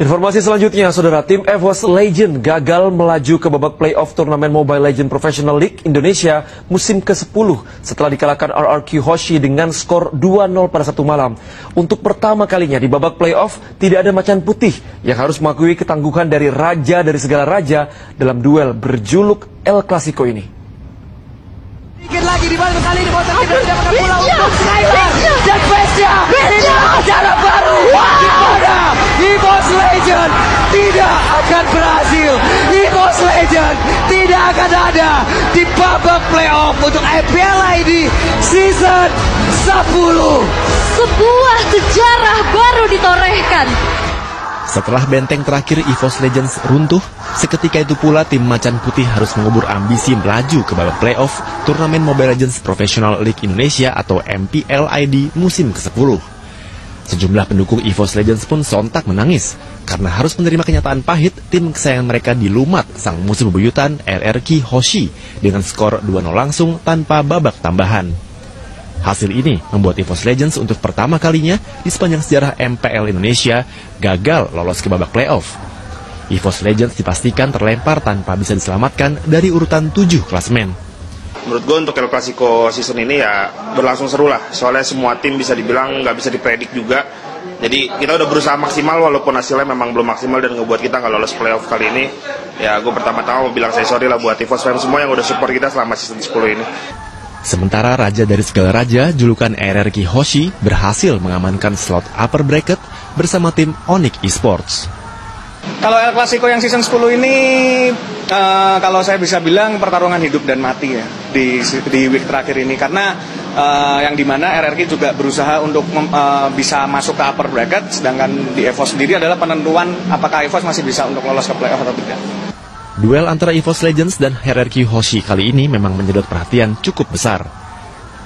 Informasi selanjutnya, saudara, tim EVOS Legend gagal melaju ke babak playoff turnamen Mobile Legends Professional League Indonesia musim ke-10 setelah dikalahkan RRQ Hoshi dengan skor 2-0 pada Sabtu malam. Untuk pertama kalinya di babak playoff, tidak ada macan putih yang harus mengakui ketangguhan dari raja dari segala raja dalam duel berjuluk El Clasico ini. Sedikit lagi di balik kali ini Bosen kita mendapatkan bola untuk Skylar dan Vestia. Cara baru kepada EVOS Legend tidak akan berhasil. EVOS Legend tidak akan ada di babak playoff untuk IPL ID season 10. Sebuah sejarah baru ditorehkan. Setelah benteng terakhir EVOS Legends runtuh, seketika itu pula tim Macan Putih harus mengubur ambisi melaju ke babak playoff turnamen Mobile Legends Professional League Indonesia atau MPL ID musim ke-10. Sejumlah pendukung EVOS Legends pun sontak menangis karena harus menerima kenyataan pahit tim kesayangan mereka dilumat sang musuh bebuyutan RRQ Hoshi dengan skor 2-0 langsung tanpa babak tambahan. Hasil ini membuat EVOS Legends untuk pertama kalinya di sepanjang sejarah MPL Indonesia gagal lolos ke babak playoff. EVOS Legends dipastikan terlempar tanpa bisa diselamatkan dari urutan 7 klasemen. Menurut gue untuk El Clasico season ini ya berlangsung seru lah. Soalnya semua tim bisa dibilang nggak bisa dipredik juga. Jadi kita udah berusaha maksimal walaupun hasilnya memang belum maksimal dan ngebuat kita nggak lolos playoff kali ini. Ya gue pertama-tama mau bilang saya sorry lah buat EVOS fans semua yang udah support kita selama season 10 ini. Sementara raja dari segala raja, julukan RRQ Hoshi, berhasil mengamankan slot upper bracket bersama tim Onyx Esports. Kalau El Clasico yang season 10 ini, kalau saya bisa bilang pertarungan hidup dan mati ya di week terakhir ini. Karena yang dimana RRQ juga berusaha untuk bisa masuk ke upper bracket, sedangkan di EVOS sendiri adalah penentuan apakah EVOS masih bisa untuk lolos ke playoff atau tidak. Duel antara EVOS Legends dan RRQ Hoshi kali ini memang menyedot perhatian cukup besar.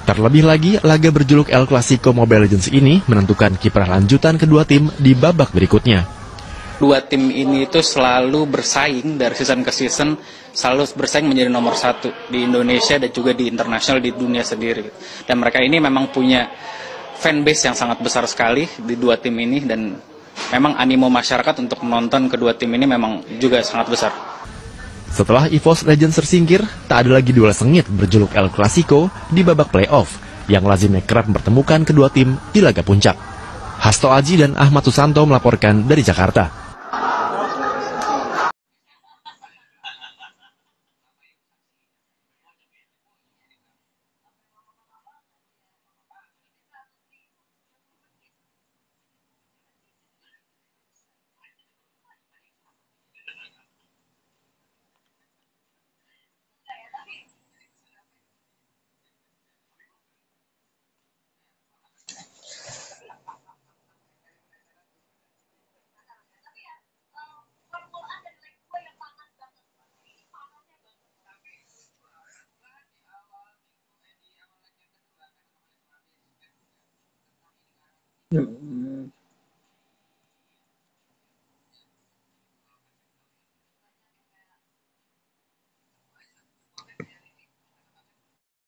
Terlebih lagi, laga berjuluk El Clasico Mobile Legends ini menentukan kiprah lanjutan kedua tim di babak berikutnya. Dua tim ini itu selalu bersaing dari season ke season, selalu bersaing menjadi nomor 1 di Indonesia dan juga di internasional di dunia sendiri. Dan mereka ini memang punya fanbase yang sangat besar sekali di dua tim ini dan memang animo masyarakat untuk menonton kedua tim ini memang juga sangat besar. Setelah EVOS Legends tersingkir, tak ada lagi duel sengit berjuluk El Clasico di babak playoff yang lazimnya kerap mempertemukan kedua tim di laga puncak. Hasto Aji dan Ahmad Susanto melaporkan dari Jakarta.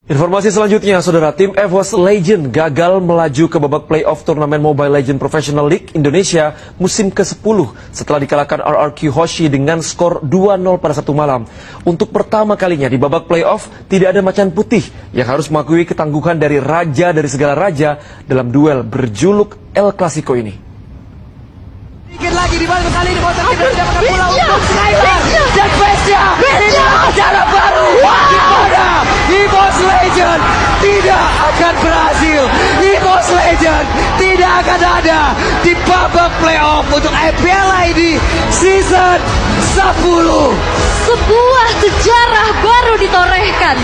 Informasi selanjutnya, saudara, tim EVOS Legend gagal melaju ke babak playoff turnamen Mobile Legends Professional League Indonesia musim ke-10 setelah dikalahkan RRQ Hoshi dengan skor 2-0 pada Sabtu malam. Untuk pertama kalinya di babak playoff, tidak ada macan putih yang harus mengakui ketangguhan dari raja dari segala raja dalam duel berjuluk El Clasico ini. Sedikit lagi di balik kali ini Bosen kita mendapatkan bola untuk Skylar dan Vestia. Cara baru kepada EVOS Legend tidak akan berhasil. EVOS Legend tidak akan ada di babak playoff untuk IPL ID season 10. Sebuah sejarah baru ditorehkan.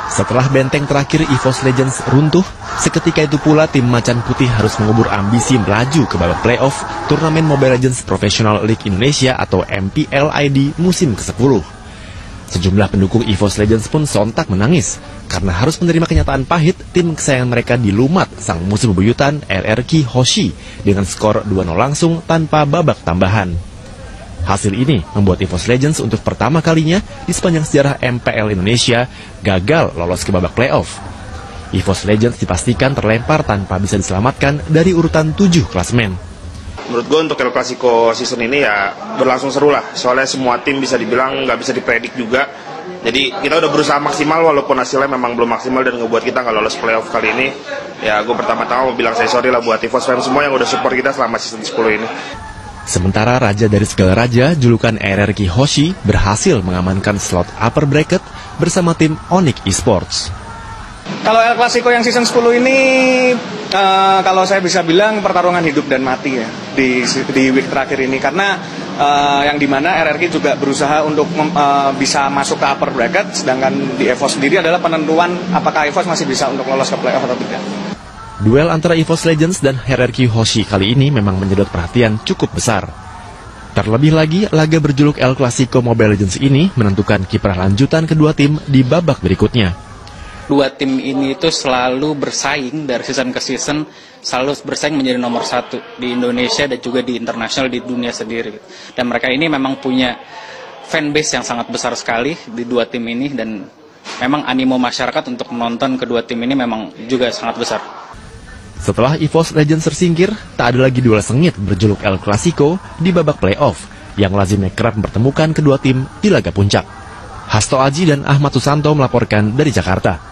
Setelah benteng terakhir EVOS Legends runtuh, seketika itu pula tim Macan Putih harus mengubur ambisi melaju ke babak playoff turnamen Mobile Legends Professional League Indonesia atau MPL ID musim ke-10. Sejumlah pendukung EVOS Legends pun sontak menangis karena harus menerima kenyataan pahit tim kesayangan mereka dilumat sang musuh bebuyutan RRQ Hoshi dengan skor 2-0 langsung tanpa babak tambahan. Hasil ini membuat EVOS Legends untuk pertama kalinya di sepanjang sejarah MPL Indonesia gagal lolos ke babak playoff. EVOS Legends dipastikan terlempar tanpa bisa diselamatkan dari urutan 7 klasemen. menurut gue untuk El Clasico season ini ya berlangsung seru lah. Soalnya semua tim bisa dibilang nggak bisa dipredik juga. Jadi kita udah berusaha maksimal walaupun hasilnya memang belum maksimal dan ngebuat kita nggak lolos playoff kali ini. Ya gue pertama-tama mau bilang saya sorry lah buat EVOS fans semua yang udah support kita selama season 10 ini. Sementara raja dari segala raja, julukan RRQ Hoshi berhasil mengamankan slot upper bracket bersama tim Onyx Esports. Kalau El Clasico yang season 10 ini, kalau saya bisa bilang pertarungan hidup dan mati ya di week terakhir ini. Karena yang dimana RRQ juga berusaha untuk bisa masuk ke upper bracket, sedangkan di EVOS sendiri adalah penentuan apakah EVOS masih bisa untuk lolos ke playoff atau tidak. Duel antara EVOS Legends dan RRQ Hoshi kali ini memang menyedot perhatian cukup besar. Terlebih lagi, laga berjuluk El Clasico Mobile Legends ini menentukan kiprah lanjutan kedua tim di babak berikutnya. Dua tim ini itu selalu bersaing dari season ke season, selalu bersaing menjadi nomor satu di Indonesia dan juga di internasional di dunia sendiri. Dan mereka ini memang punya fanbase yang sangat besar sekali di dua tim ini, dan memang animo masyarakat untuk menonton kedua tim ini memang juga sangat besar. Setelah EVOS Legends tersingkir, tak ada lagi duel sengit berjuluk El Clasico di babak playoff yang lazimnya kerap mempertemukan kedua tim di laga puncak. Hasto Aji dan Ahmad Susanto melaporkan dari Jakarta.